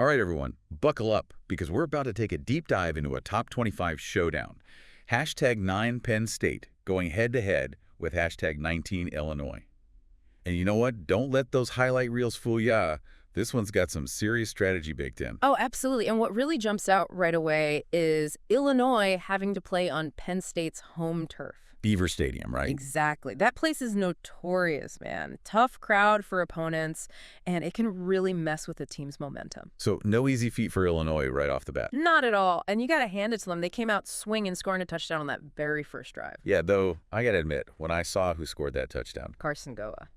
All right, everyone, buckle up, because we're about to take a deep dive into a top 25 showdown. Hashtag 9 Penn State going head-to-head with hashtag 19 Illinois. And you know what? Don't let those highlight reels fool ya. This one's got some serious strategy baked in. Oh, absolutely. And what really jumps out right away is Illinois having to play on Penn State's home turf. Beaver Stadium, right? Exactly. That place is notorious, man. Tough crowd for opponents, and it can really mess with a team's momentum. So no easy feat for Illinois right off the bat. Not at all. And you got to hand it to them. They came out swinging, scoring a touchdown on that very first drive. Yeah, though, I got to admit, when I saw who scored that touchdown. Carson Goa.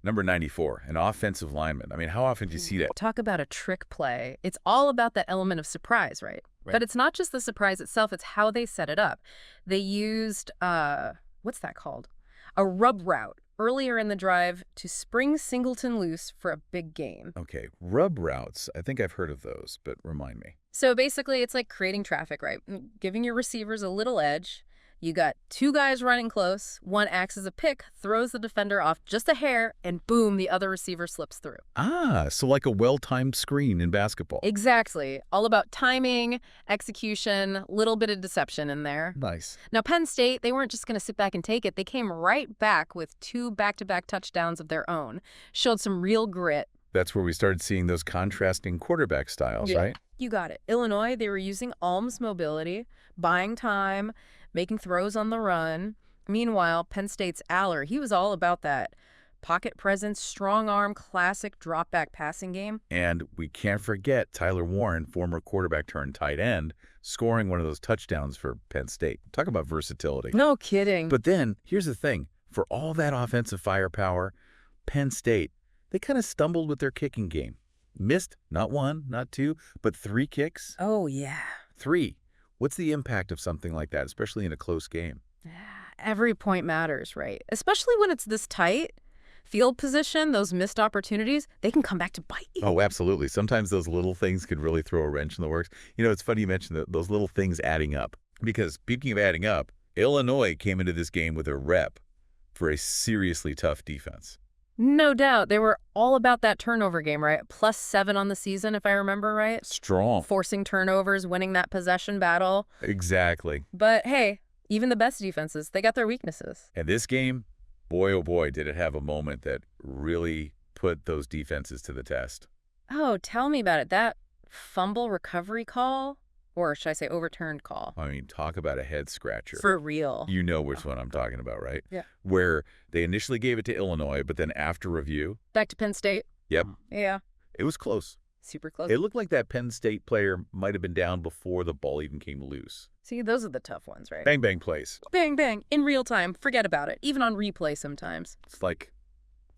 Number 94, an offensive lineman. I mean, how often do you see that? Talk about a trick play. It's all about that element of surprise, right? But it's not just the surprise itself, it's how they set it up. They used, what's that called? A rub route earlier in the drive to spring Singleton loose for a big gain. Okay, rub routes. I think I've heard of those, but remind me. So basically, it's like creating traffic, right? Giving your receivers a little edge. You got two guys running close. One acts as a pick, throws the defender off just a hair, and boom, the other receiver slips through. Ah, so like a well-timed screen in basketball. Exactly. All about timing, execution, little bit of deception in there. Nice. Now, Penn State, they weren't just going to sit back and take it. They came right back with 2 back-to-back touchdowns of their own. Showed some real grit. That's where we started seeing those contrasting quarterback styles, right? You got it. Illinois, they were using Alm's mobility, buying time, making throws on the run. Meanwhile, Penn State's Aller, he was all about that pocket presence, strong arm, classic drop-back passing game. And we can't forget Tyler Warren, former quarterback turned tight end, scoring one of those touchdowns for Penn State. Talk about versatility. No kidding. But then, here's the thing. For all that offensive firepower, Penn State, they kind of stumbled with their kicking game. Missed not 1, not 2, but 3 kicks. Oh, yeah. 3. What's the impact of something like that, especially in a close game? Every point matters, right? Especially when it's this tight. Field position, those missed opportunities, they can come back to bite you. Oh, absolutely. Sometimes those little things could really throw a wrench in the works. You know, it's funny you mentioned those little things adding up. Because speaking of adding up, Illinois came into this game with a rep for a seriously tough defense. No doubt. They were all about that turnover game, right? +7 on the season, if I remember right. Strong. Forcing turnovers, winning that possession battle. Exactly. But hey, even the best defenses, they got their weaknesses. And this game, boy, oh boy, did it have a moment that really put those defenses to the test. Oh, tell me about it. That fumble recovery call, or should I say overturned call? I mean, talk about a head scratcher. For real. You know which one I'm talking about, right? Yeah. Where they initially gave it to Illinois, but then after review. Back to Penn State. Yep. Yeah. It was close. Super close. It looked like that Penn State player might have been down before the ball even came loose. See, those are the tough ones, right? Bang, bang plays. Bang, bang. In real time. Forget about it. Even on replay sometimes. It's like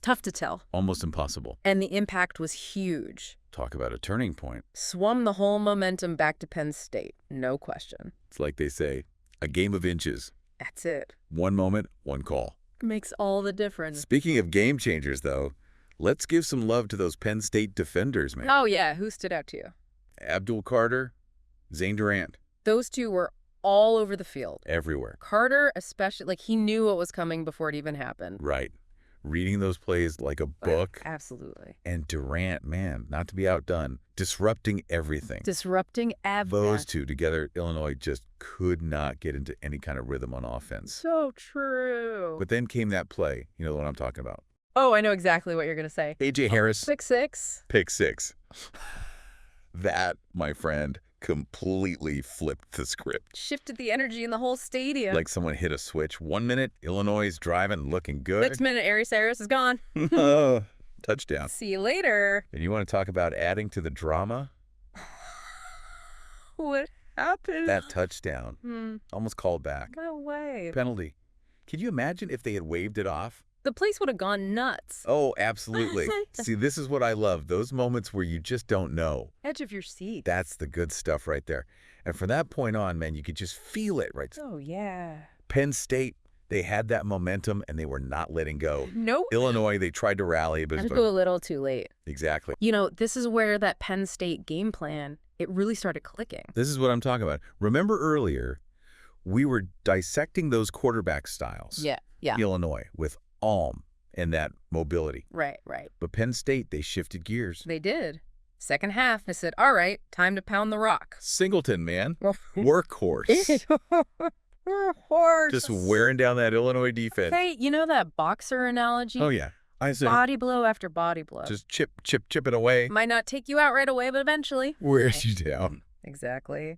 Tough to tell. almost impossible. And the impact was huge. Talk about a turning point. Swung the whole momentum back to Penn State. No question. It's like they say, a game of inches. That's it. One moment, one call. Makes all the difference. Speaking of game changers, though, let's give some love to those Penn State defenders, man. Oh, yeah. Who stood out to you? Abdul Carter, Zane Durant. Those two were all over the field. Everywhere. Carter, especially, like he knew what was coming before it even happened. Right. Reading those plays like a book. Absolutely. And Durant, man, not to be outdone, disrupting everything. Disrupting everything. Those two together, Illinois just could not get into any kind of rhythm on offense. So true. But then came that play. You know what I'm talking about. Oh, I know exactly what you're going to say. A.J. Harris. 6'6". Pick 6. That, my friend, completely flipped the script. Shifted the energy in the whole stadium. Like someone hit a switch. 1 minute, Illinois is driving, looking good. Next minute, Ari Cyrus is gone. Touchdown. See you later. And you want to talk about adding to the drama? What happened? That touchdown. Almost called back. No way. Penalty. Can you imagine if they had waved it off? The place would have gone nuts. Oh, absolutely. See, this is what I love. Those moments where you just don't know. Edge of your seat. That's the good stuff right there. And from that point on, man, you could just feel it, right? Oh, yeah. Penn State, they had that momentum, and they were not letting go. Nope. Illinois, they tried to rally, but... Just go a little too late. Exactly. You know, this is where that Penn State game plan, it really started clicking. This is what I'm talking about. Remember earlier, we were dissecting those quarterback styles. Yeah. Illinois, with Alm and that mobility. Right. But Penn State, they shifted gears. They did. Second half, I said, all right, time to pound the rock. Singleton, man. Workhorse. Horse. Just wearing down that Illinois defense. Hey, you know that boxer analogy? Oh, yeah. I said, Body blow after body blow. just chip it away. Might not take you out right away, but eventually. Wears you down. Exactly.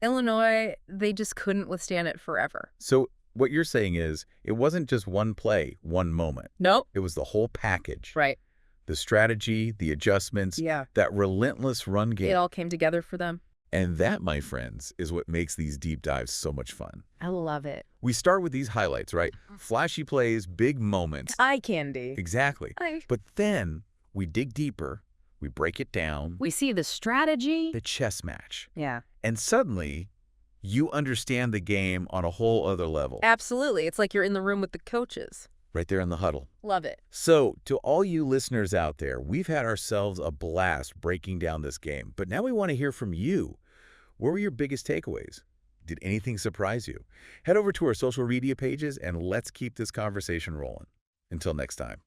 Illinois, they just couldn't withstand it forever. So what you're saying is it wasn't just one play, one moment. Nope. It was the whole package. Right. The strategy, the adjustments, Yeah. that relentless run game. It all came together for them. And that, my friends, is what makes these deep dives so much fun. I love it. We start with these highlights, right? Flashy plays, big moments. Eye candy. Exactly. But then we dig deeper, we break it down, We see the strategy. the chess match. Yeah. And suddenly, you understand the game on a whole other level. Absolutely. It's like you're in the room with the coaches. Right there in the huddle. Love it. So, to all you listeners out there, we've had ourselves a blast breaking down this game. But now we want to hear from you. What were your biggest takeaways? Did anything surprise you? Head over to our social media pages and let's keep this conversation rolling. Until next time.